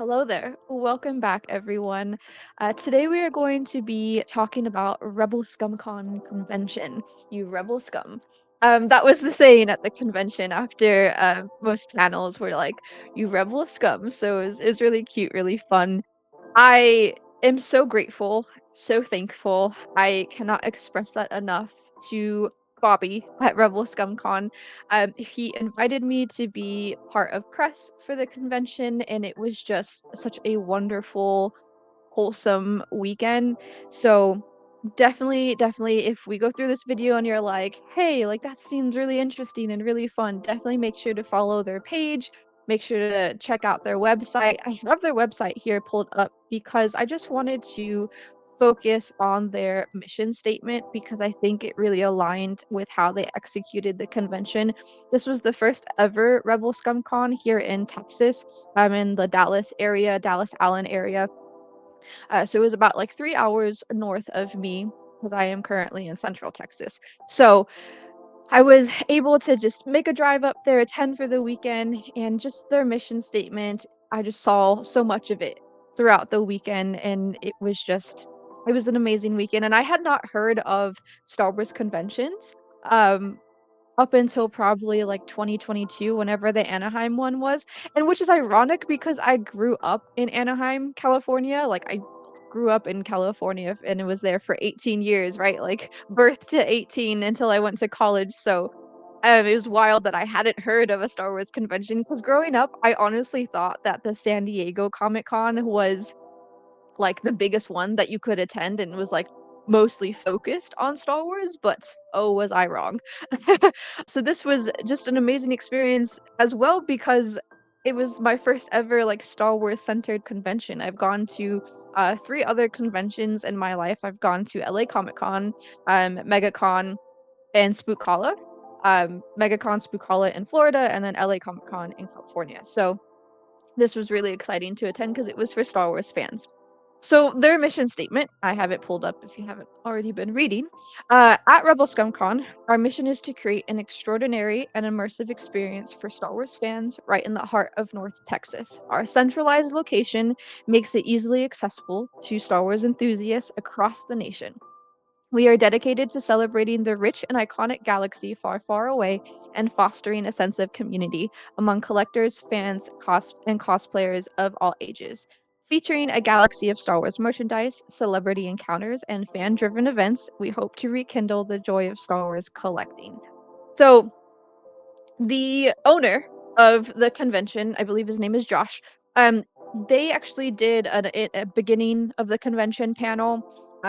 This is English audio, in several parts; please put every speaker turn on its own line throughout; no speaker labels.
Hello there. Welcome back, everyone. Today we are going to be talking about Rebel Scum Con convention. You Rebel Scum. That was the saying at the convention after most panels were like, you Rebel Scum. So it was really cute, really fun. I am so grateful, so thankful. I cannot express that enough to Bobby at Rebel Scum Con. He invited me to be part of press for the convention, and it was just such a wonderful, wholesome weekend. So definitely, if we go through this video and you're like, hey, like that seems really interesting and really fun, definitely make sure to follow their page. Make sure to check out their website. I have their website here pulled up because I just wanted to focus on their mission statement because I think it really aligned with how they executed the convention. This was the first ever Rebel Scum Con here in Texas. I'm in the Dallas area, Dallas Allen area. So it was about like 3 hours north of me because I am currently in Central Texas. So I was able to just make a drive up there, attend for the weekend, and just their mission statement. I just saw so much of it throughout the weekend, and it was an amazing weekend. And I had not heard of Star Wars conventions um, up until probably like 2022, whenever the Anaheim one was, and which is ironic because I grew up in Anaheim, California. Like I grew up in California and it was there for 18 years, right? Like birth to 18 until I went to college. So it was wild that I hadn't heard of a Star Wars convention because growing up, I honestly thought that the San Diego Comic Con was like the biggest one that you could attend and was like mostly focused on Star Wars, but oh, was I wrong. So this was just an amazing experience as well because it was my first ever like Star Wars centered convention. I've gone to three other conventions in my life. I've gone to LA Comic Con, MegaCon, and Spookala. MegaCon, Spookala in Florida, and then LA Comic Con in California. So this was really exciting to attend because it was for Star Wars fans. So their mission statement, I have it pulled up if you haven't already been reading. At Rebel Scum Con, our mission is to create an extraordinary and immersive experience for Star Wars fans right in the heart of North Texas. Our centralized location makes it easily accessible to Star Wars enthusiasts across the nation. We are dedicated to celebrating the rich and iconic galaxy far, far away and fostering a sense of community among collectors, fans, and cosplayers of all ages. Featuring a galaxy of Star Wars merchandise, celebrity encounters, and fan driven events, we hope to rekindle the joy of Star Wars collecting. So, the owner of the convention, I believe his name is Josh, they actually did a beginning of the convention panel.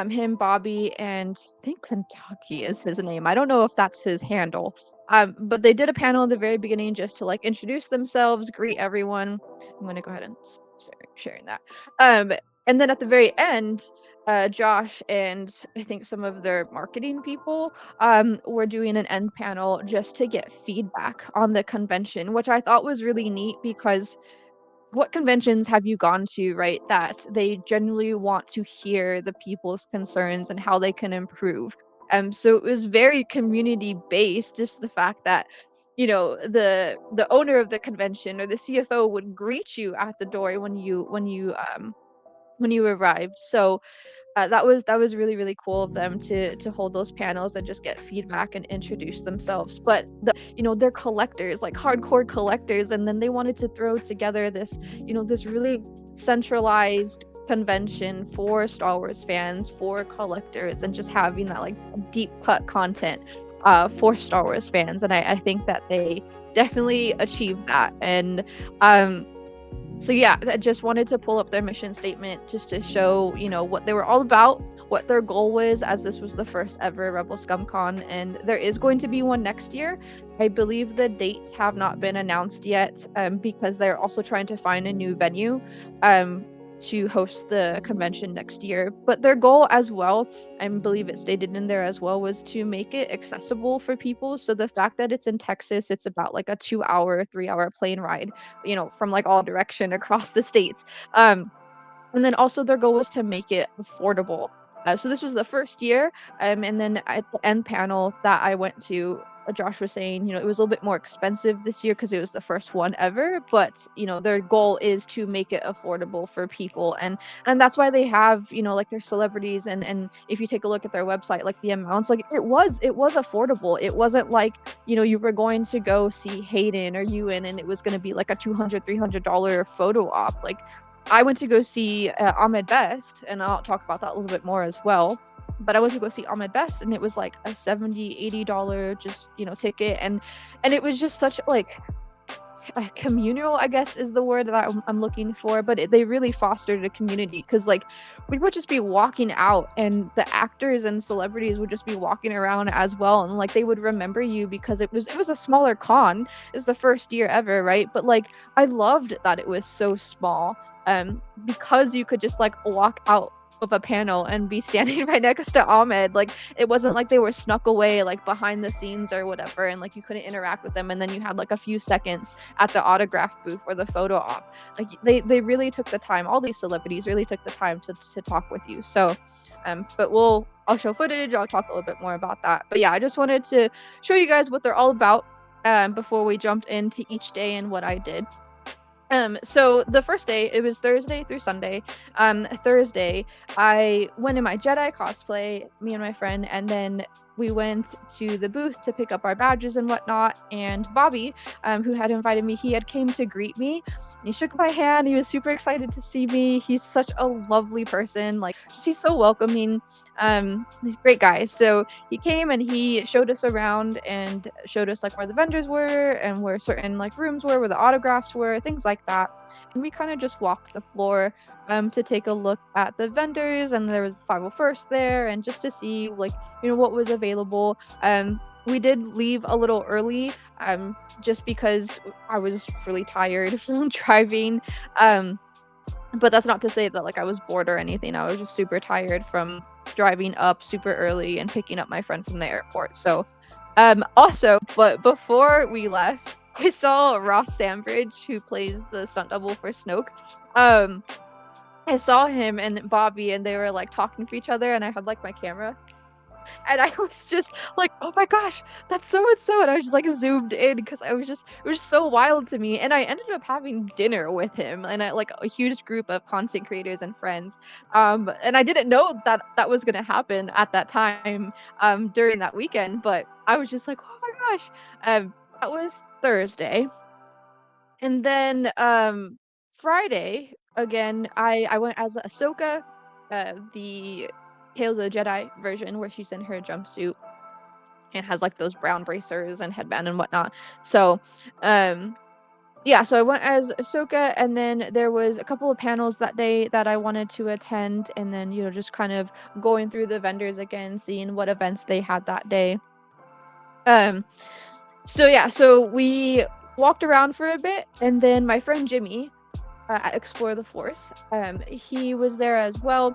Him, Bobby, and I think Kentucky is his name. I don't know if that's his handle. But they did a panel in the very beginning just to like introduce themselves, greet everyone. I'm gonna go ahead and start sharing that. Um, and then at the very end, Josh and I think some of their marketing people we're doing an end panel just to get feedback on the convention, which I thought was really neat because what conventions have you gone to, right? That they genuinely want to hear the people's concerns and how they can improve. So it was very community based, just the fact that the owner of the convention or the CFO would greet you at the door when you arrived. So that was really cool of them to hold those panels and just get feedback and introduce themselves. But they're collectors, like hardcore collectors, and then they wanted to throw together this really centralized convention for Star Wars fans, for collectors, and just having that like deep cut content for Star Wars fans. And I think that they definitely achieved that. And so yeah, I just wanted to pull up their mission statement just to show, what they were all about, what their goal was, as this was the first ever Rebel Scum Con, and there is going to be one next year. I believe the dates have not been announced yet, because they're also trying to find a new venue, to host the convention next year. But their goal as well, I believe it stated in there as well, was to make it accessible for people. So the fact that it's in Texas, it's about like a 2 hour, 3 hour plane ride, from like all direction across the states. And then also their goal was to make it affordable. So this was the first year, and then at the end panel that I went to, Josh was saying, it was a little bit more expensive this year because it was the first one ever, but their goal is to make it affordable for people, and that's why they have, like their celebrities, and if you take a look at their website, like the amounts, like it was affordable. It wasn't like, you were going to go see Hayden or Ewan and it was going to be like a $200-$300 photo op. Like I went to go see Ahmed Best, and I'll talk about that a little bit more as well. But I went to go see Ahmed Best, and it was like a $70-$80 just ticket, and it was just such like communal, I guess is the word that I'm looking for, but they really fostered a community because like we would just be walking out and the actors and celebrities would just be walking around as well, and like they would remember you because it was a smaller con. It was the first year ever, right? But like I loved that it was so small, because you could just like walk out of a panel and be standing right next to Ahmed. Like it wasn't like they were snuck away like behind the scenes or whatever, and like you couldn't interact with them, and then you had like a few seconds at the autograph booth or the photo op. Like they really took the time. All these celebrities really took the time to talk with you. So but I'll show footage, I'll talk a little bit more about that. But yeah, I just wanted to show you guys what they're all about before we jumped into each day and what I did. So the first day, it was Thursday through Sunday. Thursday, I went in my Jedi cosplay, me and my friend, and then we went to the booth to pick up our badges and whatnot. And Bobby, who had invited me, he had came to greet me. He shook my hand. He was super excited to see me. He's such a lovely person. Like, he's so welcoming. He's a great guy. So he came and he showed us around and showed us like where the vendors were and where certain like rooms were, where the autographs were, things like that. And we kind of just walked the floor to take a look at the vendors, and there was 501st there, and just to see like what was available. We did leave a little early just because I was really tired from driving. But that's not to say that like I was bored or anything. I was just super tired from driving up super early and picking up my friend from the airport. So also, but before we left, I saw Ross Sandbridge, who plays the stunt double for Snoke. I saw him and Bobby, and they were like talking to each other, and I had like my camera, and I was just like, oh my gosh, that's so and so, and I was just like zoomed in because it was so wild to me. And I ended up having dinner with him and like a huge group of content creators and friends, and I didn't know that that was going to happen at that time during that weekend, but I was just like, oh my gosh. That was Thursday. And then Friday again, I went as Ahsoka, the Tales of the Jedi version, where she's in her jumpsuit and has like those brown bracers and headband and whatnot. So yeah, so I went as Ahsoka, and then there was a couple of panels that day that I wanted to attend, and then just kind of going through the vendors again, seeing what events they had that day. So yeah, so we walked around for a bit, and then my friend Jimmy at Explore the Force, he was there as well,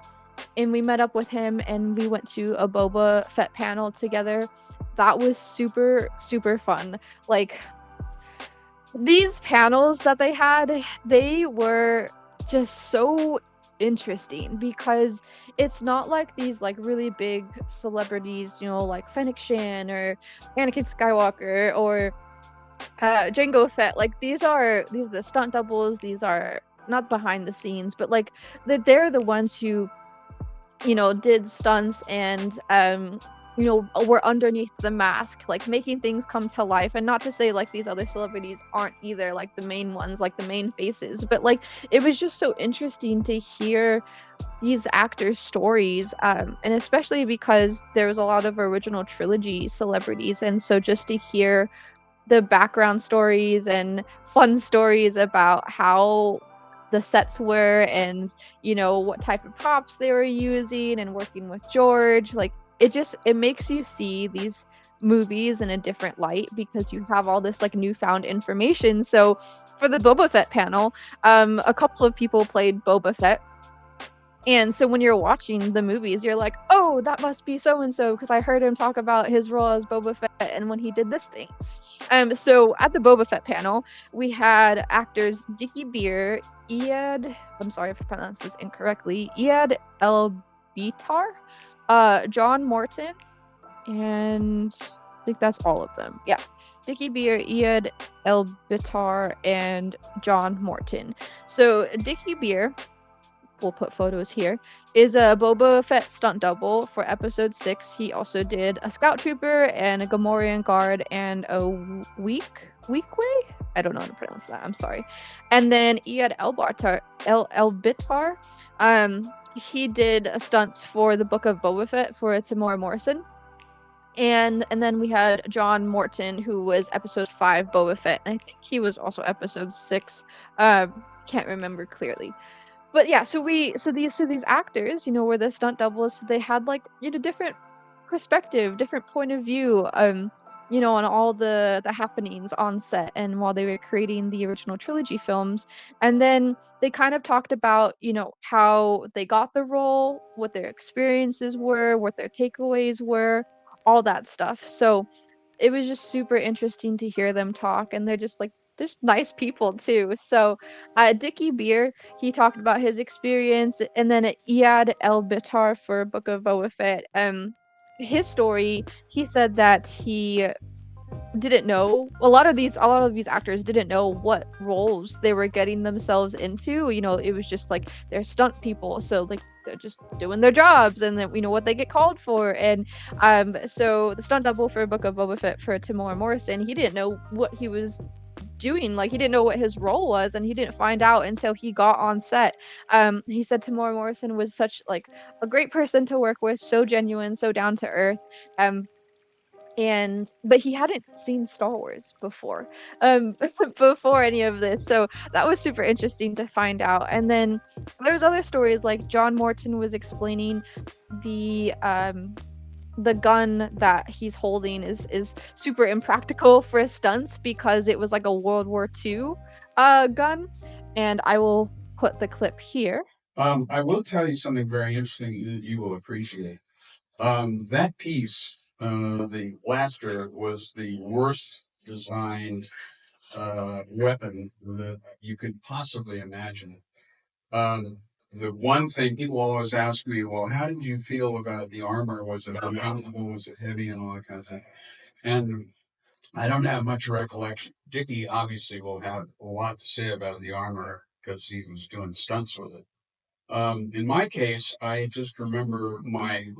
and we met up with him and we went to a Boba Fett panel together. That was super super fun. Like these panels that they had, they were just so interesting because it's not like these like really big celebrities, like Fennec Shan or Anakin Skywalker or Jango Fett. Like these are the stunt doubles. These are not behind the scenes, but like they're the ones who did stunts and were underneath the mask, like making things come to life. And not to say like these other celebrities aren't either, like the main ones, like the main faces, but like it was just so interesting to hear these actors' stories, and especially because there was a lot of original trilogy celebrities, and so just to hear the background stories and fun stories about how the sets were, and what type of props they were using, and working with George. Like it makes you see these movies in a different light because you have all this like newfound information. So for the Boba Fett panel, a couple of people played Boba Fett. And so when you're watching the movies, you're like, oh, that must be so and so because I heard him talk about his role as Boba Fett and when he did this thing. So at the Boba Fett panel, we had actors Dickie Beer, Iad, I'm sorry if I pronounced this incorrectly, Iad El Bitar, John Morton, and think that's all of them. Yeah. Dickie Beer, Iad Elbitar, and John Morton. So Dickie Beer, we'll put photos here, is a Boba Fett stunt double for episode 6. He also did a scout trooper and a Gamorrean guard and a weekway. I don't know how to pronounce that. I'm sorry. And then Iad Elbitar, he did stunts for the Book of Boba Fett for Tamora Morrison. And then we had John Morton, who was episode 5 Boba Fett, and I think he was also episode 6. Can't remember clearly. But yeah, so these actors, were the stunt doubles. So they had like, different perspective, different point of view, on all the happenings on set and while they were creating the original trilogy films. And then they kind of talked about, how they got the role, what their experiences were, what their takeaways were, all that stuff. So it was just super interesting to hear them talk, and they're just nice people too. So Dickie Beer, he talked about his experience, and then Iad El Bitar for Book of Boba Fett, his story, he said that he didn't know, a lot of these actors didn't know what roles they were getting themselves into. It was just like they're stunt people, so like they're just doing their jobs, and then what they get called for. And so the stunt double for Book of Boba Fett for Tamora Morrison, he didn't know what he was doing. Like, he didn't know what his role was, and he didn't find out until he got on set. He said Tamora Morrison was such like a great person to work with, so genuine, so down to earth. But he hadn't seen Star Wars before, before any of this, so that was super interesting to find out. And then there's other stories, like John Morton was explaining the gun that he's holding is super impractical for stunts because it was like a World War II gun, and I will put the clip here.
I will tell you something very interesting that you will appreciate. That piece, the blaster, was the worst designed weapon that you could possibly imagine. The one thing people always ask me, well, how did you feel about the armor? Was it uncomfortable? Was it heavy and all that kind of thing? And I don't have much recollection. Dickie obviously will have a lot to say about the armor because he was doing stunts with it. In my case, I just remember my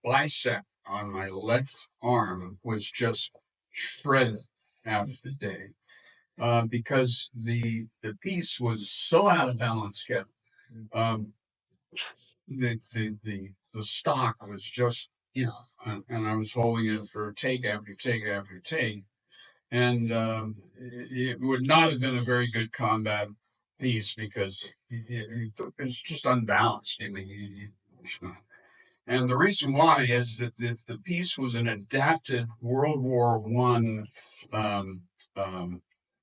bicep on my left arm was just shredded after the day because the piece was so out of balance. Kept um, the stock was just and I was holding it for take after take after take, and it would not have been a very good combat piece because it's just unbalanced. I mean, and the reason why is that the piece was an adapted World War One um,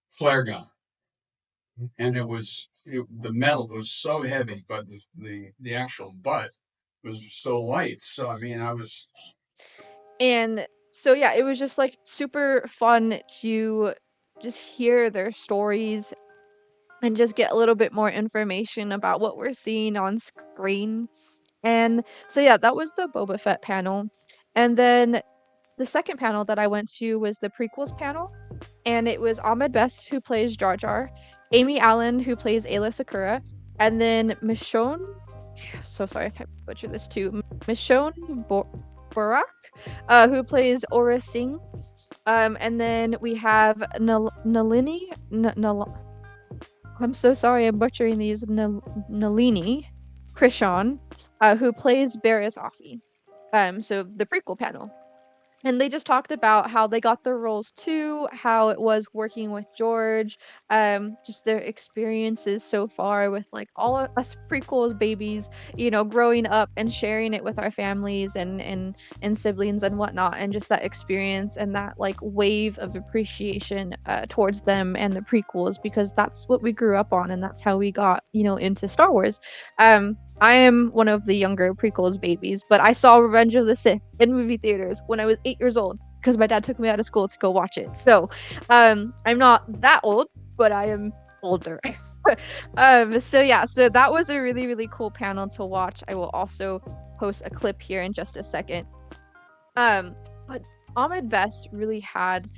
flare gun, and the metal was so heavy, but the actual butt was so light. So I mean, I was
And so yeah, it was just like super fun to just hear their stories and just get a little bit more information about what we're seeing on screen. And so yeah, that was the Boba Fett panel. And then the second panel that I went to was the prequels panel, and it was Ahmed Best, who plays Jar Jar, Amy Allen, who plays Ayla Sakura, and then Michonne, so sorry if I butchered this too, Michonne Borak, who plays Aura Singh. And then we have Nalini, I'm so sorry I'm butchering these, Nalini Krishan, who plays Barriss Offee. So the prequel panel. And they just talked about how they got their roles too, how it was working with George, just their experiences so far with like all of us prequels babies, growing up and sharing it with our families and siblings and whatnot, and just that experience and that like wave of appreciation towards them and the prequels, because that's what we grew up on and that's how we got, into Star Wars. I am one of the younger prequels babies, but I saw Revenge of the Sith in movie theaters when I was 8 years old because my dad took me out of school to go watch it. So, I'm not that old, but I am older. So yeah, so that was a really, really cool panel to watch. I will also post a clip here in just a second. But Ahmed Best really had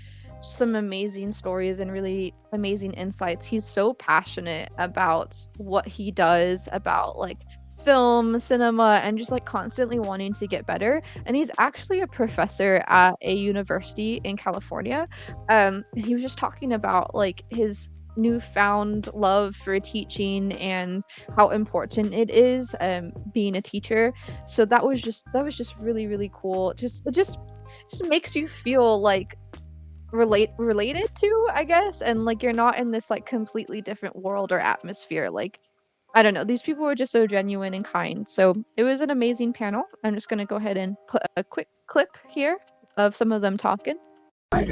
some amazing stories and really amazing insights. He's so passionate about what he does, about like film, cinema, and just like constantly wanting to get better. And he's actually a professor at a university in California. He was just talking about like his newfound love for teaching and how important it is being a teacher. So that was just really cool. Just makes you feel like related to, I guess, and like you're not in this like completely different world or atmosphere. Like I don't know, these people were just so genuine and kind. So it was an amazing panel. I'm just gonna go ahead and put a quick clip here of some of them talking.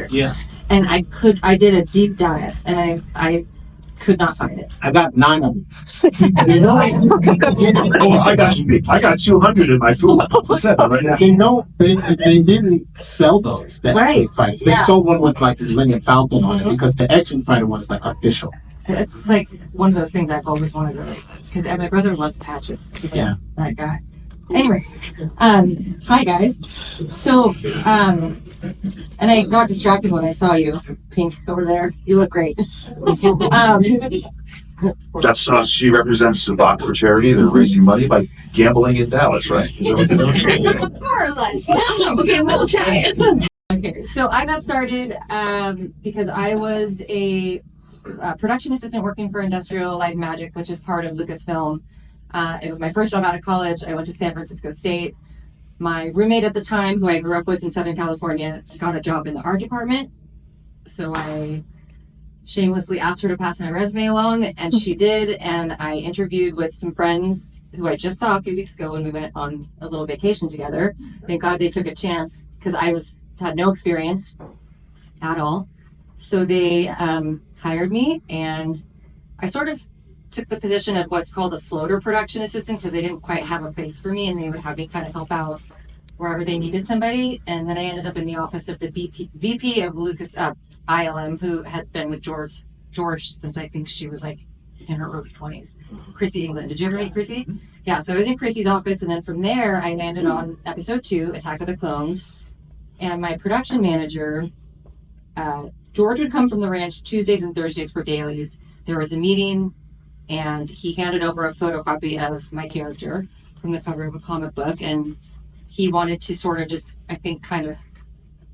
Yeah. And I did a deep dive, and I could not find it. I got 9 of them.
Oh, I got 200 in my pool. Right now. They didn't sell those, the X-Wing fighters. They sold one with like the Millennium Falcon on it because the X-Wing fighter one is like official.
It's like one of those things I've always wanted to make. Because my brother loves patches.
Yeah.
That guy. Anyways, hi guys. So, and I got distracted when I saw you, Pink, over there. You look great.
That's she represents Savant for charity. They're raising money by gambling in Dallas, right?
More or less. Okay, we'll try. Okay, so I got started because I was a production assistant working for Industrial Light and Magic, which is part of Lucasfilm. It was my first job out of college. I went to San Francisco State. My roommate at the time, who I grew up with in Southern California, got a job in the art department. So I shamelessly asked her to pass my resume along, and she did. And I interviewed with some friends who I just saw a few weeks ago when we went on a little vacation together. Thank God they took a chance because I had no experience at all. So they hired me, and I sort of took the position of what's called a floater production assistant because they didn't quite have a place for me, and they would have me kind of help out wherever they needed somebody. And then I ended up in the office of the VP of Lucas ILM, who had been with George since I think she was like in her early 20s. Chrissy England. Did you ever meet Chrissy? Yeah, so I was in Chrissy's office, and then from there I landed on episode 2, Attack of the Clones. And my production manager, George, would come from the ranch Tuesdays and Thursdays for dailies. There was a meeting, and he handed over a photocopy of my character from the cover of a comic book, and he wanted to sort of just, I think, kind of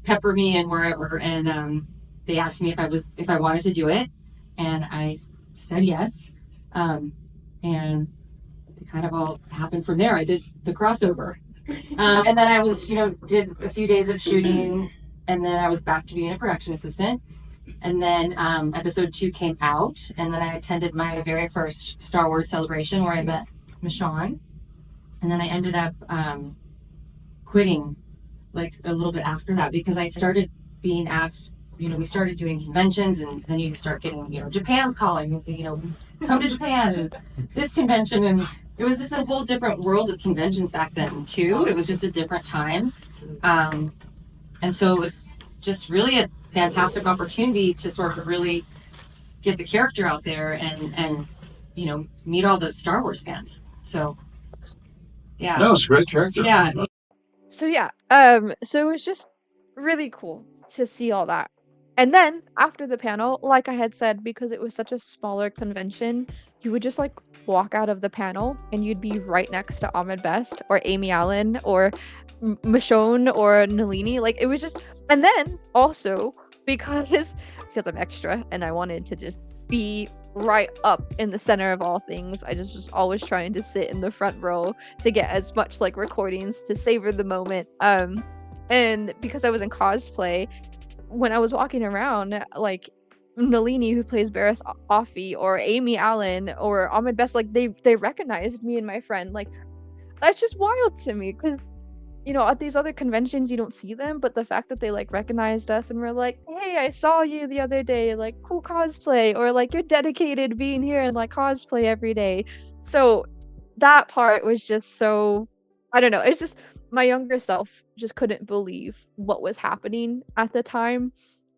pepper me in wherever. And they asked me if I wanted to do it, and I said yes. And it kind of all happened from there. I did the crossover, and then I was, did a few days of shooting, and then I was back to being a production assistant. And then episode 2 came out, and then I attended my very first Star Wars celebration where I met Michonne. And then I ended up quitting like a little bit after that because I started being asked, we started doing conventions, and then you start getting, Japan's calling, come to Japan and this convention. And it was just a whole different world of conventions back then too. It was just a different time. And so it was just really a fantastic opportunity to sort of really get the character out there and meet all the Star Wars fans. So yeah.
That was a great character.
Yeah.
So yeah, so it was just really cool to see all that. And then after the panel, like I had said, because it was such a smaller convention, you would just like walk out of the panel and you'd be right next to Ahmed Best or Amy Allen or Michonne or Nalini. Like it was just, and then also because I'm extra and I wanted to just be right up in the center of all things, I just was always trying to sit in the front row to get as much like recordings to savor the moment. And because I was in cosplay, when I was walking around, like Nalini, who plays Barris Offee, or Amy Allen, or Ahmed Best, like they recognized me and my friend. Like that's just wild to me because at these other conventions you don't see them, but the fact that they like recognized us and were like, hey, I saw you the other day, like cool cosplay, or like you're dedicated being here and like cosplay every day. So that part was just so, I don't know, it's just my younger self just couldn't believe what was happening at the time.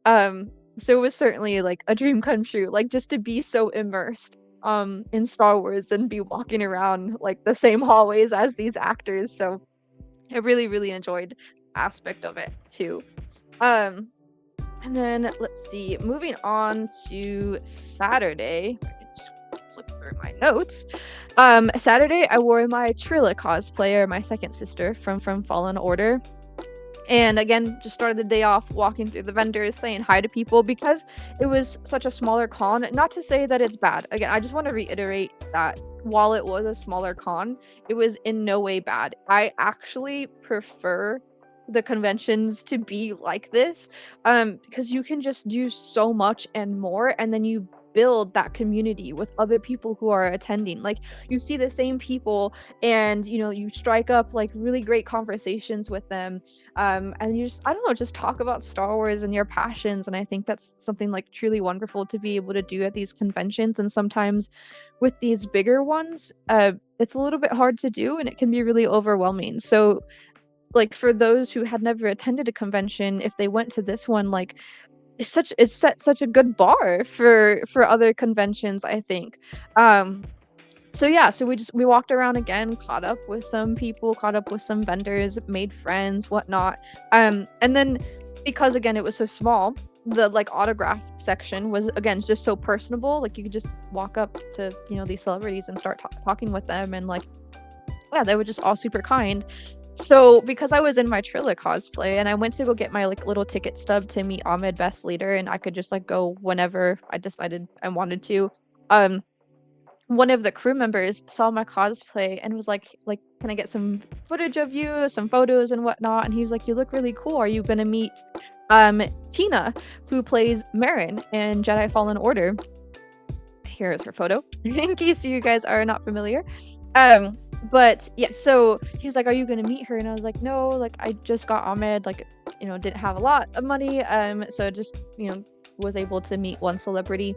So it was certainly like a dream come true, like just to be so immersed in Star Wars and be walking around like the same hallways as these actors. So I really enjoyed aspect of it too. Um, and then let's see, moving on to Saturday. I can just flip through my notes. Saturday I wore my Trilla cosplay, or my second sister from Fallen Order. And again, just started the day off walking through the vendors, saying hi to people because it was such a smaller con. Not to say that it's bad. Again, I just want to reiterate that while it was a smaller con, it was in no way bad. I actually prefer the conventions to be like this, because you can just do so much and more, and then you build that community with other people who are attending. Like, you see the same people, and you strike up like really great conversations with them, and you just, I don't know, just talk about Star Wars and your passions. And I think that's something like truly wonderful to be able to do at these conventions. And sometimes with these bigger ones, it's a little bit hard to do, and it can be really overwhelming. So like, for those who had never attended a convention, if they went to this one, like, it's set such a good bar for other conventions, I think. So yeah, so we walked around again, caught up with some people, caught up with some vendors, made friends, whatnot. And then, because again it was so small, the like autograph section was again just so personable. Like, you could just walk up to these celebrities and start talking with them, and like, yeah, they were just all super kind. So because I was in my Trilla cosplay, and I went to go get my like little ticket stub to meet Amed Best Leader, and I could just like go whenever I decided I wanted to. Um, One of the crew members saw my cosplay and was like, can I get some footage of you, some photos and whatnot? And he was like, you look really cool. Are you gonna meet Tina, who plays Marin in Jedi Fallen Order? Here is her photo, in case you guys are not familiar. But yeah, so he was like, are you gonna meet her? And I was like, no, like, I just got Ahmed, like, didn't have a lot of money, so just was able to meet one celebrity.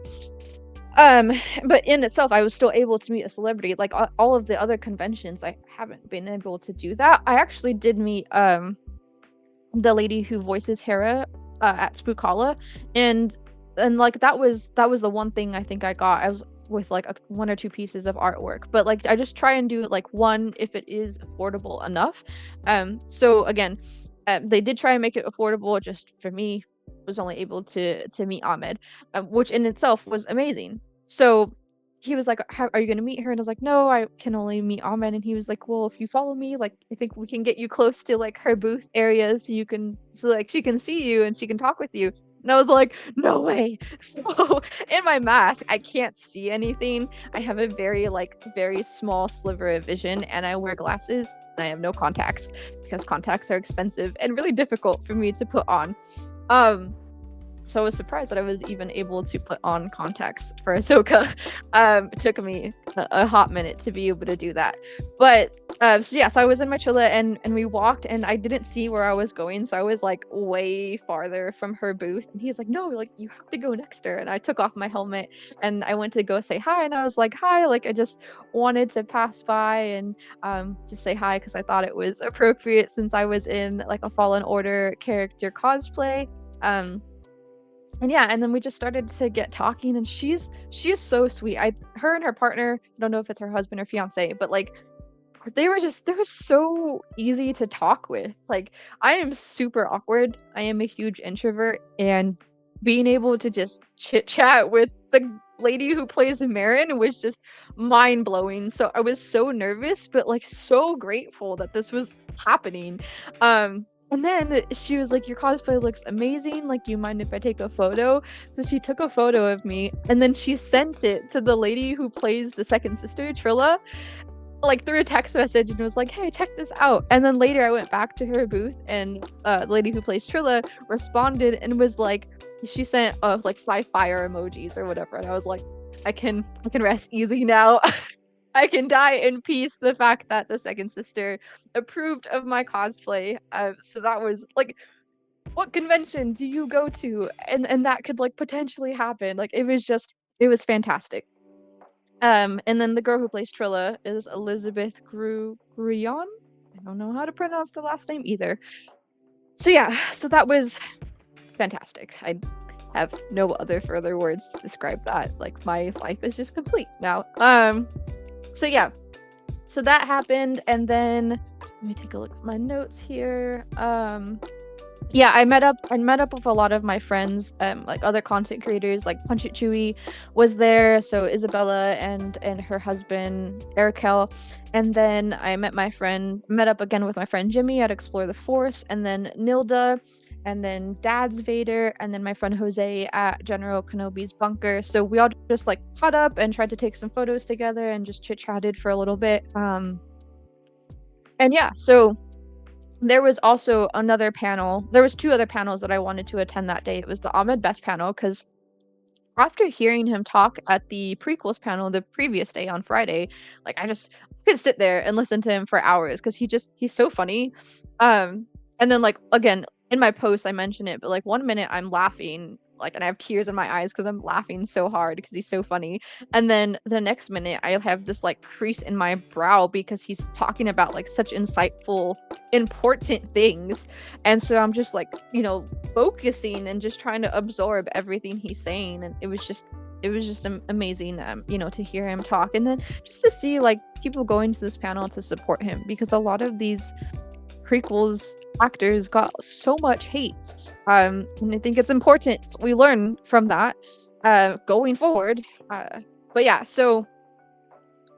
But in itself, I was still able to meet a celebrity. Like, all of the other conventions, I haven't been able to do that. I actually did meet the lady who voices Hera at Spookala, and like, that was the one thing I think I got. I was with like one or two pieces of artwork, but like, I just try and do it like one if it is affordable enough. So again, they did try and make it affordable. Just for me, was only able to meet Ahmed, which in itself was amazing. So he was like, how are you going to meet her? And I was like, no, I can only meet Ahmed. And he was like, well, if you follow me, like, I think we can get you close to like her booth area, so like she can see you and she can talk with you. And I was like, no way. So in my mask, I can't see anything. I have a very small sliver of vision, and I wear glasses, and I have no contacts because contacts are expensive and really difficult for me to put on. So I was surprised that I was even able to put on contacts for Ahsoka. It took me a hot minute to be able to do that. But so yeah, so I was in my Chilla, and we walked, and I didn't see where I was going, so I was like way farther from her booth. And he's like, no, like, you have to go next to her. And I took off my helmet, and I went to go say hi, and I was like, hi, like, I just wanted to pass by and just say hi, because I thought it was appropriate since I was in like a Fallen Order character cosplay. And yeah, and then we just started to get talking, and she's so sweet. Her and her partner, I don't know if it's her husband or fiance, but like, they were so easy to talk with. Like, I am super awkward. I am a huge introvert, and being able to just chit chat with the lady who plays Marin was just mind blowing. So I was so nervous, but like so grateful that this was happening. And then she was like, your cosplay looks amazing. Like, you mind if I take a photo? So she took a photo of me, and then she sent it to the lady who plays the second sister, Trilla, like through a text message, and was like, hey, check this out. And then later I went back to her booth, and the lady who plays Trilla responded and was like, she sent like 5 fire emojis or whatever. And I was like, I can rest easy now. I can die in peace. The fact that the second sister approved of my cosplay. So that was like, what convention do you go to? And that could like potentially happen. Like, it was fantastic. And then the girl who plays Trilla is Elizabeth Gruyon. I don't know how to pronounce the last name either. So yeah, so that was fantastic. I have no other further words to describe that. Like, my life is just complete now. So yeah, so that happened, and then let me take a look at my notes here. yeah, I met up with a lot of my friends, like other content creators, like Punch It Chewy was there, so Isabella and her husband Erikel, and then met up again with my friend Jimmy at Explore the Force, and then Nilda, and then Dad's Vader, and then my friend Jose at General Kenobi's bunker. So we all just like caught up and tried to take some photos together and just chit chatted for a little bit. And yeah, so there was also another panel. There was two other panels that I wanted to attend that day. It was the Ahmed Best panel because after hearing him talk at the prequels panel the previous day on Friday, like I just could sit there and listen to him for hours because he's so funny. And then like again in my post I mention it, but like one minute I'm laughing like and I have tears in my eyes because I'm laughing so hard because he's so funny. And then the next minute I have this like crease in my brow because he's talking about like such insightful, important things. And so I'm just like, focusing and just trying to absorb everything he's saying, and it was just amazing, to hear him talk, and then just to see like people going to this panel to support him because a lot of these prequels actors got so much hate, and I think it's important we learn from that going forward. But so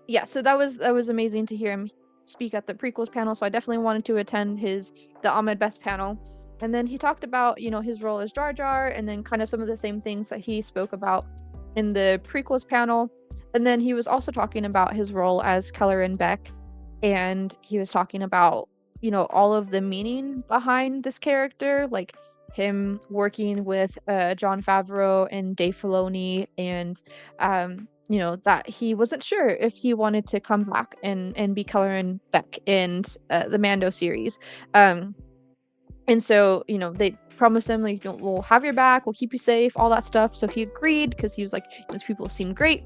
that was amazing to hear him speak at the prequels panel. So I definitely wanted to attend the Ahmed Best panel. And then he talked about, his role as Jar Jar, and then kind of some of the same things that he spoke about in the prequels panel. And then he was also talking about his role as Kelleran Beck, and he was talking about, all of the meaning behind this character, like him working with Jon Favreau and Dave Filoni, and that he wasn't sure if he wanted to come back and be Kelleran Beck in the Mando series. And so, they promised him like, we'll have your back, we'll keep you safe, all that stuff. So he agreed because he was like, these people seem great.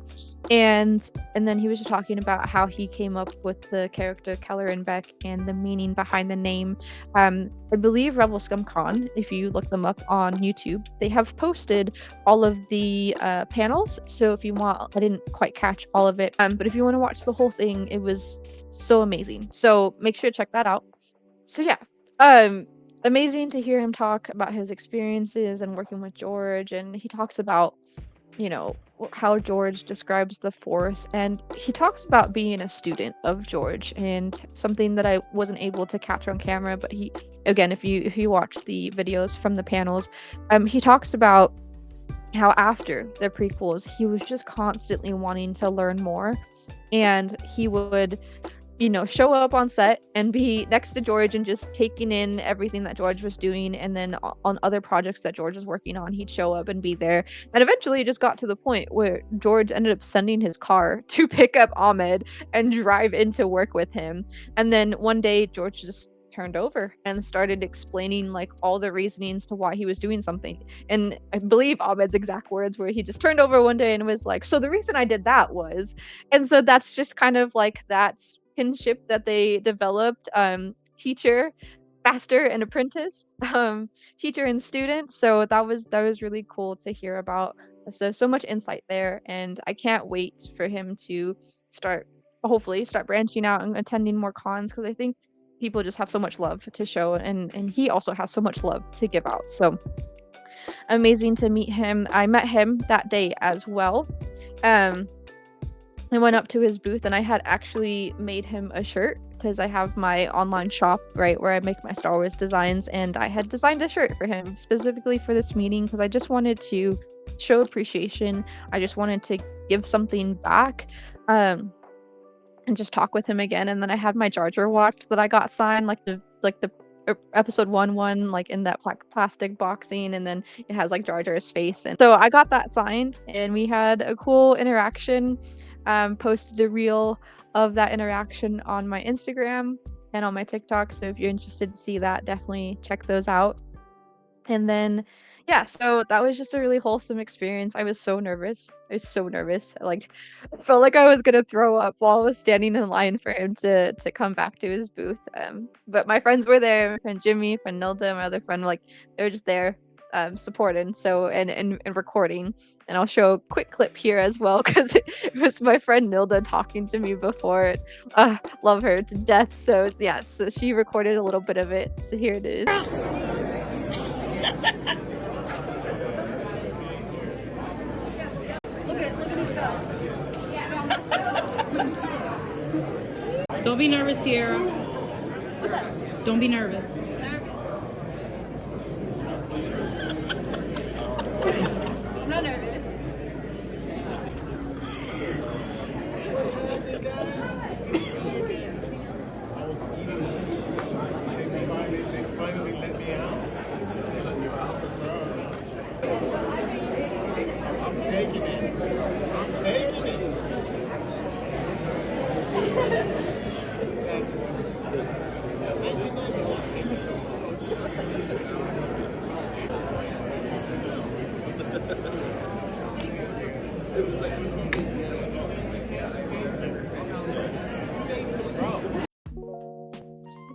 And then he was just talking about how he came up with the character Kelleran Beck and the meaning behind the name. I believe Rebel Scum Con, if you look them up on YouTube, they have posted all of the panels. So if you want, I didn't quite catch all of it, but if you want to watch the whole thing, it was so amazing. So make sure to check that out. So yeah, amazing to hear him talk about his experiences and working with George, and he talks about how George describes the Force, and he talks about being a student of George, and something that I wasn't able to catch on camera, but he, again, if you watch the videos from the panels, he talks about how after the prequels he was just constantly wanting to learn more, and he would show up on set and be next to George and just taking in everything that George was doing. And then on other projects that George was working on, he'd show up and be there. And eventually it just got to the point where George ended up sending his car to pick up Amed and drive into work with him. And then one day George just turned over and started explaining like all the reasonings to why he was doing something. And I believe Ahmed's exact words were he just turned over one day and was like, so the reason I did that was. And so that's just kind of like that's kinship that they developed, teacher, master, and apprentice, teacher and student. So that was really cool to hear about. So much insight there, and I can't wait for him to hopefully start branching out and attending more cons, because I think people just have so much love to show, and he also has so much love to give out. So amazing to meet him. I met him that day as well. I went up to his booth and I had actually made him a shirt because I have my online shop, right, where I make my Star Wars designs, and I had designed a shirt for him specifically for this meeting because I just wanted to show appreciation. I just wanted to give something back, and just talk with him again. And then I had my Jar Jar watch that I got signed, like the episode 1 like in that plastic boxing, and then it has like Jar Jar's face, and so I got that signed and we had a cool interaction. Posted a reel of that interaction on my Instagram and on my TikTok, so if you're interested to see that, definitely check those out. And then so that was just a really wholesome experience. I was so nervous. Like, I felt like I was gonna throw up while I was standing in line for him to come back to his booth. But my friends were there. My friend Jimmy, friend Nilda, my other friend, like they were just there, supporting. So and recording. And I'll show a quick clip here as well because it was my friend Nilda talking to me before. Love her to death. So yeah, so she recorded a little bit of it. So here it is. Look at these guys.
Don't be nervous, Sierra.
What's up?
Don't be nervous.
Nervous. I'm not nervous.
They finally let me out. I'm taking it. I'm taking it. That's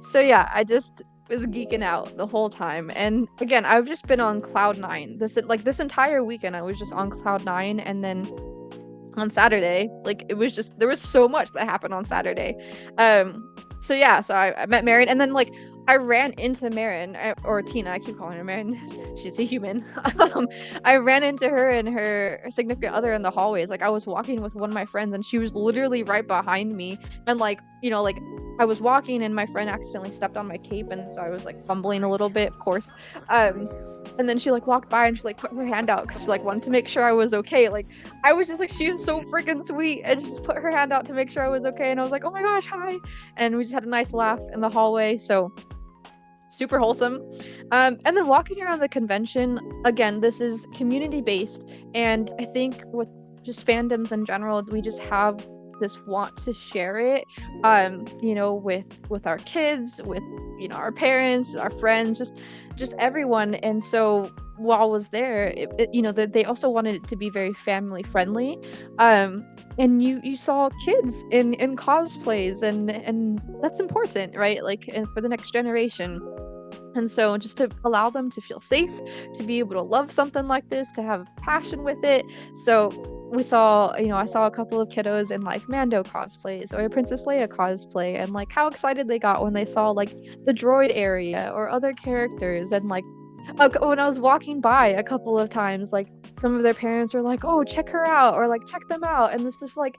So yeah, I just was geeking out the whole time. And again, I've just been on cloud nine. This entire weekend I was just on cloud nine, and then on Saturday, like it was just there was so much that happened on Saturday. So yeah, so I met Marin, and then like I ran into Marin, or Tina, I keep calling her Marin. She's a human. I ran into her and her significant other in the hallways. Like I was walking with one of my friends, and she was literally right behind me. And like, you know, like I was walking, and my friend accidentally stepped on my cape, and so I was like fumbling a little bit, of course. And then she like walked by, and she like put her hand out because she like wanted to make sure I was okay. Like I was just like, she was so freaking sweet, and she just put her hand out to make sure I was okay. And I was like, oh my gosh, hi. And we just had a nice laugh in the hallway. So super wholesome. And then walking around the convention, again, this is community based, and I think with just fandoms in general, we just have this want to share it, you know, with our kids, with, you know, our parents, our friends, just everyone. And so while I was there, you know, they also wanted it to be very family friendly. And you saw kids in cosplays, and that's important, right? Like, and for the next generation. And so just to allow them to feel safe, to be able to love something like this, to have passion with it. So we saw, you know, I saw a couple of kiddos in like Mando cosplays or a Princess Leia cosplay, and like how excited they got when they saw like the droid area or other characters. And like when I was walking by a couple of times, like some of their parents were like, oh, check her out, or like check them out. And this is like,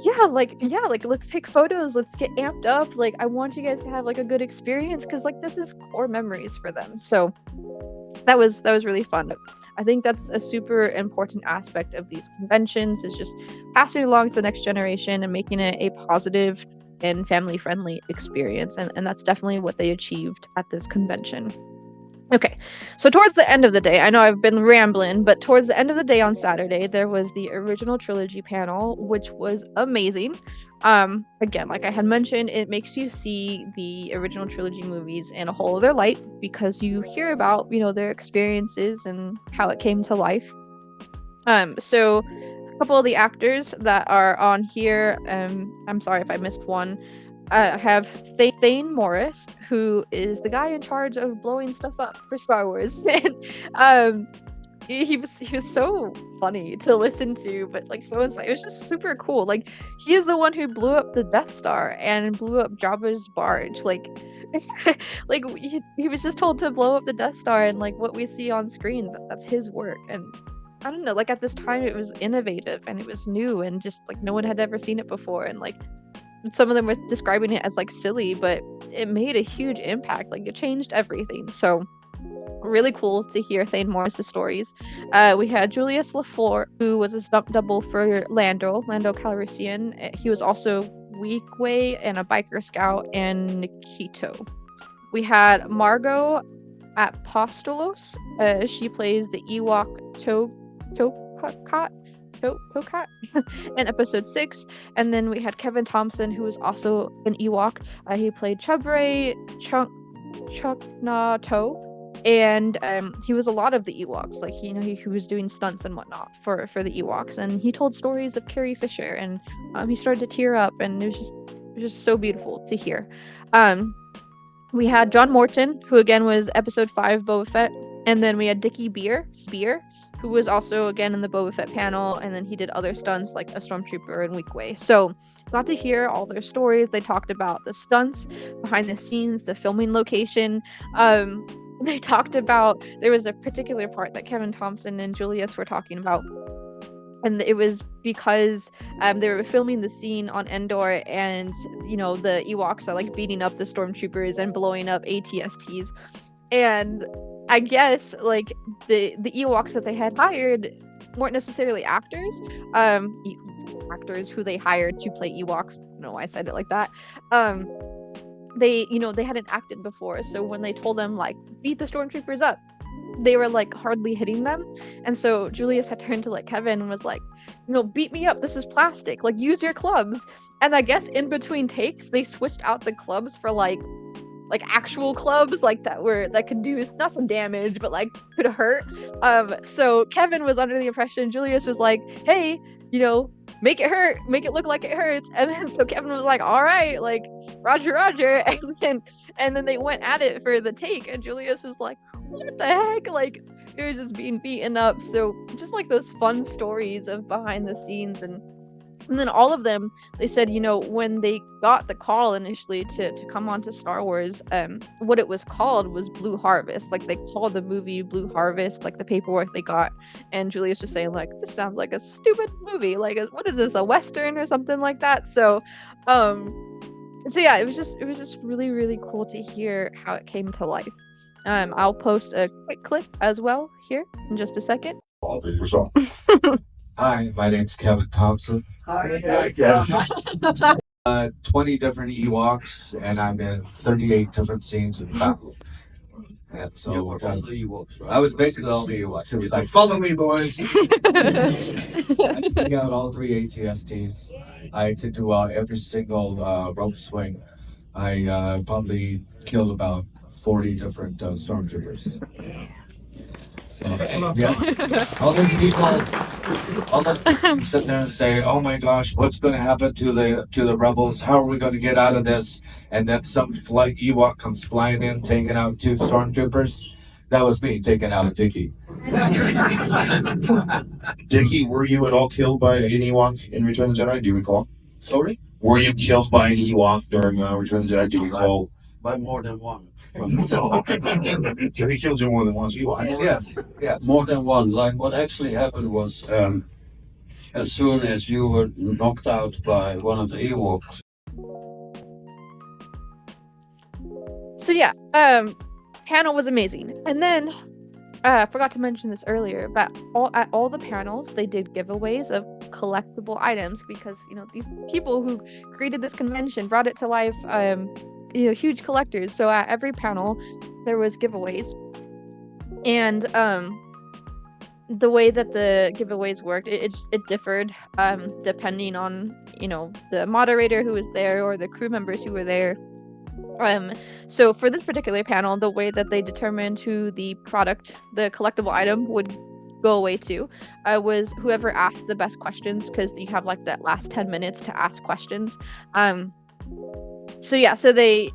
yeah, like let's take photos, let's get amped up. Like I want you guys to have like a good experience, because like this is core memories for them. So that was really fun. I think that's a super important aspect of these conventions, is just passing it along to the next generation and making it a positive and family friendly experience. And that's definitely what they achieved at this convention. Okay, so towards the end of the day, I know I've been rambling, but towards the end of the day on Saturday, there was the original trilogy panel, which was amazing. Again, like I had mentioned, it makes you see the original trilogy movies in a whole other light, because you hear about, you know, their experiences and how it came to life. So a couple of the actors that are on here, I'm sorry if I missed one. Have Thane Morris, who is the guy in charge of blowing stuff up for Star Wars. And he was so funny to listen to, but like so inside. It was just super cool. Like he is the one who blew up the Death Star and blew up Jabba's barge. Like like he was just told to blow up the Death Star, and like what we see on screen, that's his work. And I don't know, like at this time it was innovative and it was new, and just like no one had ever seen it before. And like some of them were describing it as like silly, but it made a huge impact. Like it changed everything. So really cool to hear Thane Morris's stories. We had Julius LaFleur, who was a stunt double for Lando Calrissian. He was also Weequay and a biker scout, and Nikito. We had Margot Apostolos. She plays the Ewok Tokat in episode 6. And then we had Kevin Thompson, who was also an Ewok. He played Chubray Chuknato, and he was a lot of the Ewoks. Like he was doing stunts and whatnot for the Ewoks, and he told stories of Carrie Fisher, and he started to tear up, and it was just so beautiful to hear. We had John Morton, who again was episode 5 Boba Fett, and then we had Dickie Beer, who was also again in the Boba Fett panel, and then he did other stunts like a stormtrooper in Weequay. So got to hear all their stories. They talked about the stunts, behind the scenes, the filming location. And they talked about, there was a particular part that Kevin Thompson and Julius were talking about, and it was because they were filming the scene on Endor, and the Ewoks are like beating up the stormtroopers and blowing up ATSTs, and I guess like the Ewoks that they had hired weren't necessarily actors, actors who they hired to play Ewoks. I don't know why I said it like that. They hadn't acted before, so when they told them like beat the stormtroopers up, they were like hardly hitting them, and so Julius had turned to like Kevin and was like, beat me up, this is plastic, like use your clubs. And I guess in between takes they switched out the clubs for like actual clubs, like that could do not some damage but like could hurt. So Kevin was under the impression Julius was like, hey, make it hurt, make it look like it hurts. And then so Kevin was like, all right, like roger. And then they went at it for the take, and Julius was like, what the heck, like it was just being beaten up. So just like those fun stories of behind the scenes. And then all of them, they said, when they got the call initially to come on to Star Wars, what it was called was Blue Harvest. Like they called the movie Blue Harvest, like the paperwork they got. And Julius was saying like, this sounds like a stupid movie. Like, what is this, a Western or something like that? So yeah, it was just really, really cool to hear how it came to life. I'll post a quick clip as well here in just a second.
Hi, my name's Kevin Thompson.
Hi.
20 different Ewoks, and I'm in 38 different scenes in battle. And so I was basically all the Ewoks. It was like, follow me, boys. I took out all 3 ATSTs. I could do every single rope swing. I probably killed about 40 different stormtroopers. So, yeah, all those people sit there and say, "Oh my gosh, what's going to happen to the rebels? How are we going to get out of this?" And then some Ewok comes flying in, taking out 2 stormtroopers. That was me taking out a Dickie.
Dickie, were you at all killed by an Ewok in Return of the Jedi? Do you recall?
Sorry,
Were you killed by an Ewok during Return of the Jedi? Do you recall?
By more than one.
So he killed you more than once.
yes.
More than one. Like what actually happened was, as soon as you were knocked out by one of the Ewoks.
So yeah, panel was amazing. And then I forgot to mention this earlier, but at all the panels they did giveaways of collectible items, because these people who created this convention brought it to life, huge collectors. So at every panel there was giveaways, and the way that the giveaways worked, it differed depending on the moderator who was there or the crew members who were there. So for this particular panel, the way that they determined who the collectible item would go away to was whoever asked the best questions, because you have like that last 10 minutes to ask questions. So yeah, so they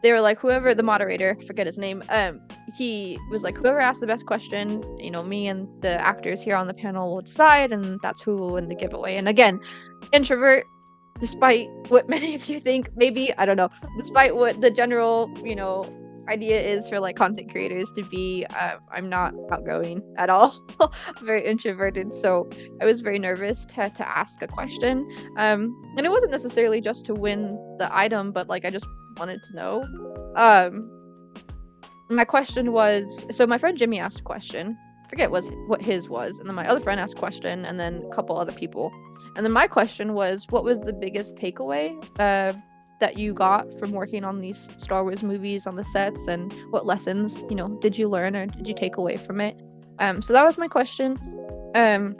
were like, whoever the moderator, forget his name, he was like, whoever asked the best question, me and the actors here on the panel will decide, and that's who will win the giveaway. And again, introvert, despite what many of you think, maybe, I don't know, despite what the general, idea is for like content creators to be, I'm not outgoing at all. Very introverted, so I was very nervous to ask a question, and it wasn't necessarily just to win the item, but like I just wanted to know. My question was, so my friend Jimmy asked a question, forget what his was, and then my other friend asked a question, and then a couple other people, and then my question was, what was the biggest takeaway that you got from working on these Star Wars movies on the sets, and what lessons did you learn or did you take away from it? So that was my question. And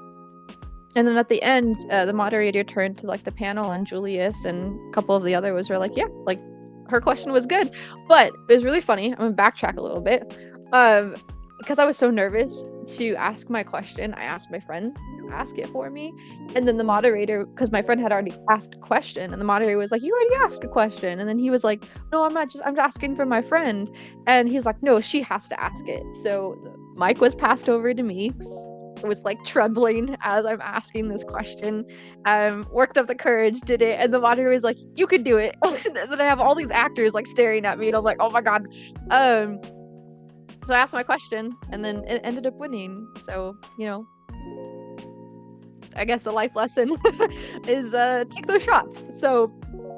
then at the end, the moderator turned to like the panel, and Julius and a couple of the others were like, yeah, like her question was good. But it was really funny. I'm gonna backtrack a little bit. Because I was so nervous to ask my question, I asked my friend to ask it for me. And then the moderator, because my friend had already asked a question, and the moderator was like, you already asked a question. And then he was like, no, I'm asking for my friend. And he's like, no, she has to ask it. So the mic was passed over to me. I was like trembling as I'm asking this question. Worked up the courage, did it, and the moderator was like, you could do it. And then I have all these actors like staring at me, and I'm like, oh my god. So I asked my question, and then it ended up winning. So, I guess a life lesson is take those shots. So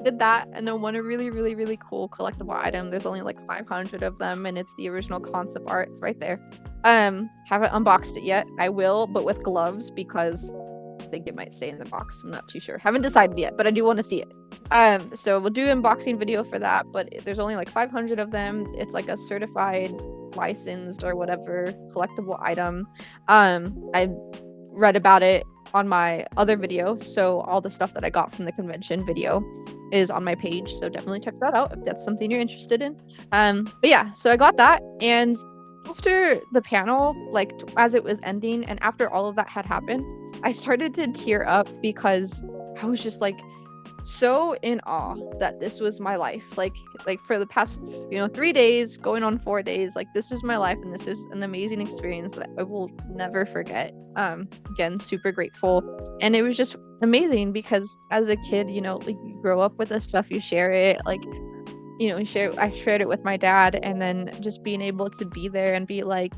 did that, and then won a really, really, really cool collectible item. There's only like 500 of them, and it's the original concept art. It's right there. Haven't unboxed it yet. I will, but with gloves, because I think it might stay in the box. I'm not too sure. Haven't decided yet, but I do want to see it. So we'll do an unboxing video for that, but there's only like 500 of them. It's like a certified, licensed, or whatever collectible item. I read about it on my other video, so all the stuff that I got from the convention video is on my page, so definitely check that out if that's something you're interested in. But yeah, so I got that, and after the panel, like as it was ending and after all of that had happened, I started to tear up because I was just like so in awe that this was my life. Like for the past 3 days, going on 4 days, like this is my life, and this is an amazing experience that I will never forget. Again, super grateful. And it was just amazing because as a kid, like you grow up with this stuff, you share it, like I shared it with my dad, and then just being able to be there and be like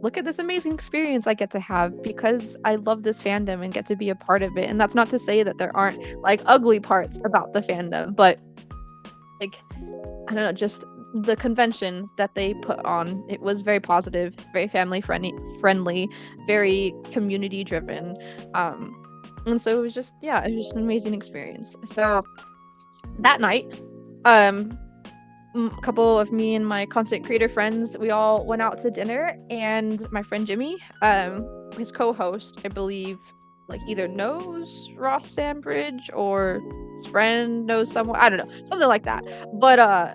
look at this amazing experience I get to have because I love this fandom and get to be a part of it. And that's not to say that there aren't like ugly parts about the fandom, but like I don't know, just the convention that they put on, it was very positive, very family friendly, very community driven. And so it was just an amazing experience. So that night, a couple of me and my content creator friends, we all went out to dinner, and my friend Jimmy, his co-host, I believe, like either knows Ross Sandbridge or his friend knows someone, I don't know, something like that. But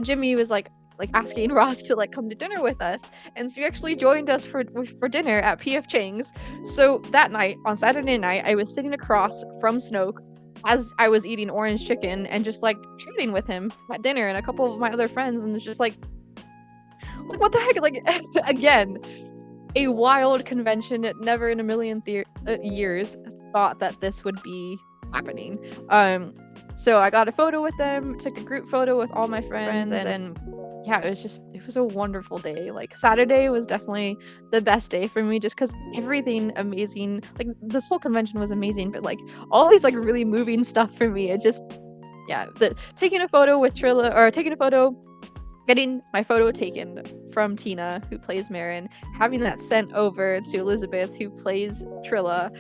Jimmy was like asking Ross to like come to dinner with us, and so he actually joined us for dinner at PF Chang's. So that night, on Saturday night, I was sitting across from Snoke as I was eating orange chicken and just like chatting with him at dinner and a couple of my other friends, and it's just like what the heck, like again, a wild convention that never in a million years thought that this would be happening. So I got a photo with them, took a group photo with all my friends, and yeah, it was a wonderful day. Like Saturday was definitely the best day for me just because everything amazing, like this whole convention was amazing, but like all these like really moving stuff for me, it just, taking a photo with Trilla, or getting my photo taken from Tina, who plays Marin, having that sent over to Elizabeth, who plays Trilla,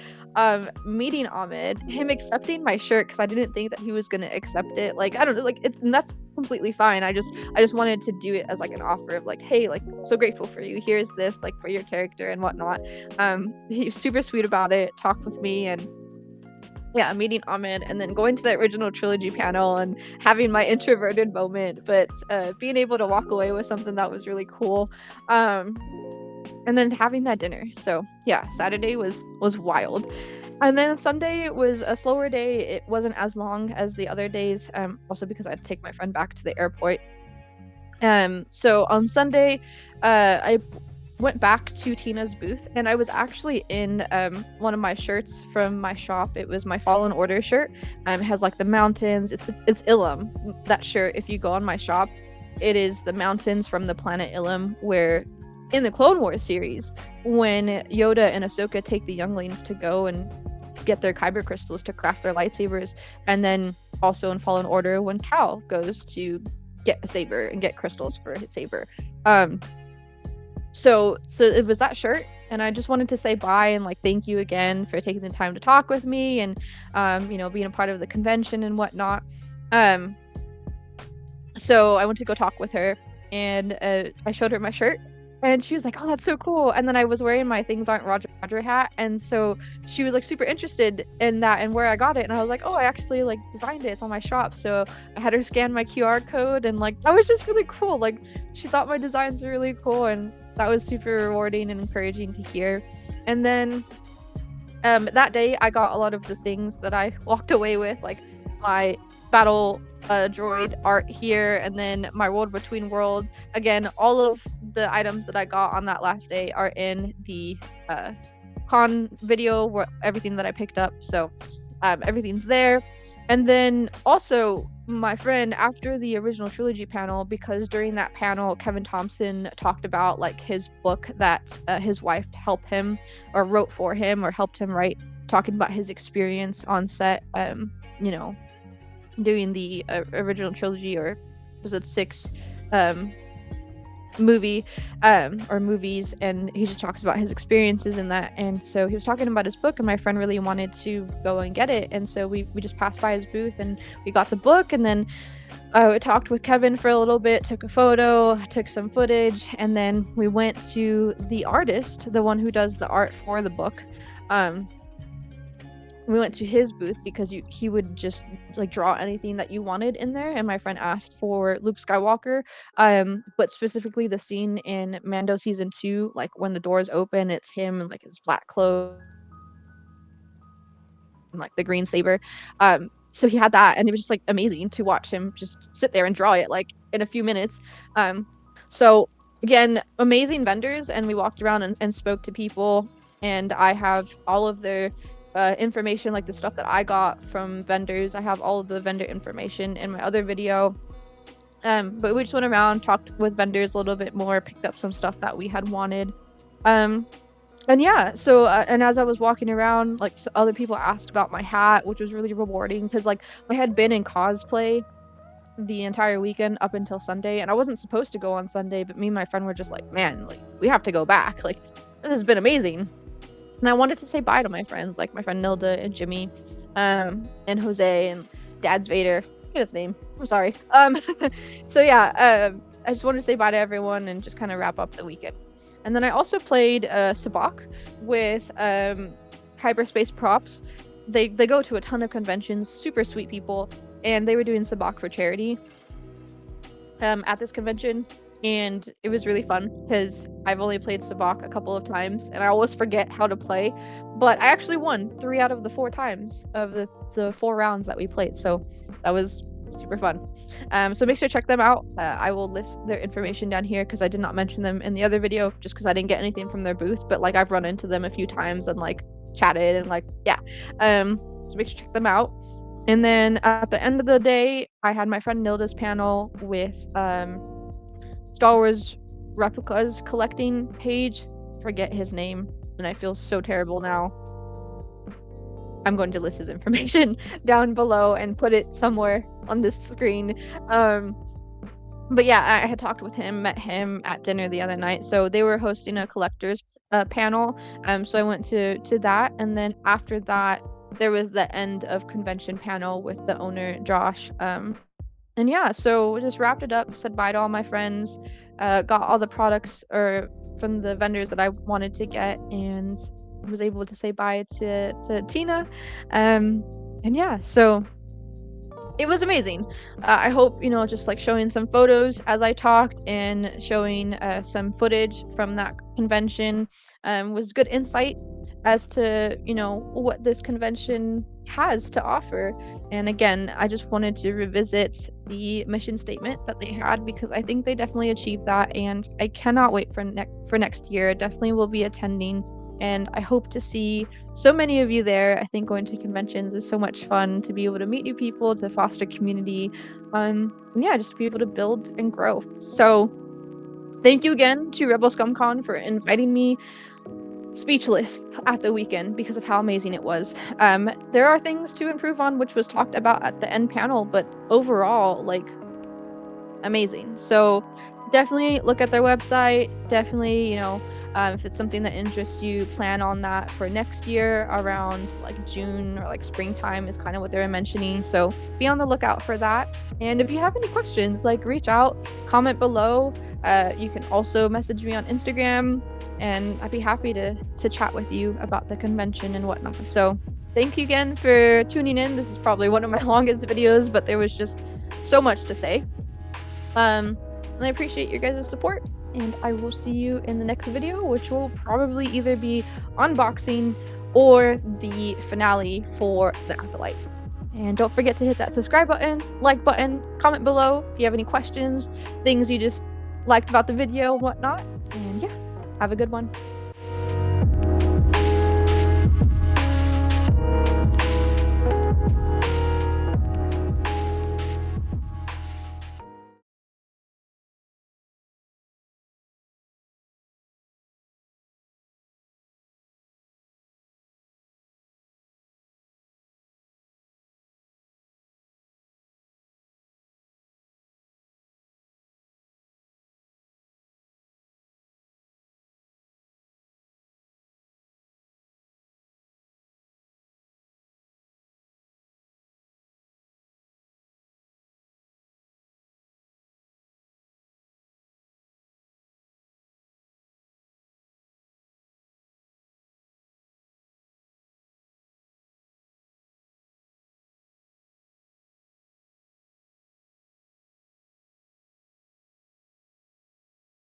meeting Amed, him accepting my shirt because I didn't think that he was gonna accept it. Like I don't know, like and that's completely fine. I just wanted to do it as like an offer of like, hey, like so grateful for you. Here's this like for your character and whatnot. He was super sweet about it. Talked with me, and meeting Amed, and then going to the original trilogy panel and having my introverted moment, but being able to walk away with something that was really cool. And then having that dinner. So yeah, Saturday was wild. And then Sunday was a slower day. It wasn't as long as the other days, also because I had to take my friend back to the airport. So on Sunday, I went back to Tina's booth, and I was actually in one of my shirts from my shop. It was my Fallen Order shirt. It has like the mountains. It's Ilum. That shirt, if you go on my shop, it is the mountains from the planet Ilum, where in the Clone Wars series, when Yoda and Ahsoka take the younglings to go and get their kyber crystals to craft their lightsabers, and then also in Fallen Order when Cal goes to get a saber and get crystals for his saber. So it was that shirt, and I just wanted to say bye and like thank you again for taking the time to talk with me and being a part of the convention and whatnot. So I went to go talk with her, and I showed her my shirt, and she was like, "Oh, that's so cool." And then I was wearing my Things Aren't Roger hat, and so she was like super interested in that and where I got it, and I was like, "Oh, I actually like designed it. It's on my shop." So I had her scan my QR code, and like that was just really cool. Like she thought my designs were really cool, and that was super rewarding and encouraging to hear. And then that day I got a lot of the things that I walked away with, like my battle droid art here, and then my World Between Worlds. Again, all of the items that I got on that last day are in the con video, where everything that I picked up, so everything's there. And then also my friend, after the original trilogy panel, because during that panel Kevin Thompson talked about like his book that his wife helped him or wrote for him or helped him write, talking about his experience on set, you know, doing the original trilogy, or was it 6 um movie or movies, and he just talks about his experiences in that. And so he was talking about his book, and my friend really wanted to go and get it, and so we just passed by his booth and we got the book. And then I talked with Kevin for a little bit, took a photo, took some footage, and then we went to the artist, the one who does the art for the book. We went to his booth because he would just like draw anything that you wanted in there, and my friend asked for Luke Skywalker, but specifically the scene in Mando season 2, like when the doors open, it's him in like his black clothes and like the green saber. So he had that, and it was just like amazing to watch him just sit there and draw it like in a few minutes. So again, amazing vendors, and we walked around and spoke to people, and I have all of their information, like the stuff that I got from vendors. I have all of the vendor information in my other video. But we just went around, talked with vendors a little bit more, picked up some stuff that we had wanted. And yeah, so and as I was walking around, like other people asked about my hat, which was really rewarding because like I had been in cosplay the entire weekend up until Sunday, and I wasn't supposed to go on Sunday, but me and my friend were just like, man, like we have to go back. Like this has been amazing. And I wanted to say bye to my friends, like my friend Nilda and Jimmy, and Jose and Dad's Vader. Get his name. I'm sorry. So yeah, I just wanted to say bye to everyone and just kind of wrap up the weekend. And then I also played Sabacc with Hyperspace Props. They go to a ton of conventions, super sweet people, and they were doing Sabacc for charity at this convention. And it was really fun because I've only played Sabacc a couple of times and I always forget how to play, but I actually won 3 out of the 4 times of the 4 rounds that we played, so that was super fun. So make sure to check them out. I will list their information down here because I did not mention them in the other video just because I didn't get anything from their booth, but like I've run into them a few times and like chatted and like yeah. So make sure to check them out. And then at the end of the day, I had my friend Nilda's panel with Star Wars replicas collecting page. Forget his name, and I feel so terrible now. I'm going to list his information down below and put it somewhere on this screen. But yeah, I had talked with him, met him at dinner the other night. So they were hosting a collectors panel. So I went to that, and then after that, there was the end of convention panel with the owner Josh. And yeah, so we just wrapped it up, said bye to all my friends, got all the products or from the vendors that I wanted to get, and was able to say bye to Tina. And yeah, so it was amazing. I hope, you know, just like showing some photos as I talked and showing some footage from that convention was good insight as to, you know, what this convention has to offer. And again, I just wanted to revisit the mission statement that they had because I think they definitely achieved that, and I cannot wait for next year. Definitely will be attending, and I hope to see so many of you there. I think going to conventions is so much fun to be able to meet new people, to foster community, and yeah, just to be able to build and grow. So thank you again to Rebel Scum Con for inviting me. Speechless at the weekend because of how amazing it was. There are things to improve on, which was talked about at the end panel, but overall, like, amazing. So definitely look at their website. Definitely, you know, if it's something that interests you, plan on that for next year around like June or like springtime is kind of what they were mentioning. So be on the lookout for that. And if you have any questions, like reach out, comment below. You can also message me on Instagram, and I'd be happy to chat with you about the convention and whatnot. So thank you again for tuning in. This is probably one of my longest videos, but there was just so much to say. And I appreciate your guys' support, and I will see you in the next video, which will probably either be unboxing or the finale for the Acolyte. And don't forget to hit that subscribe button, like button, comment below if you have any questions, things you just liked about the video, whatnot. And yeah, have a good one.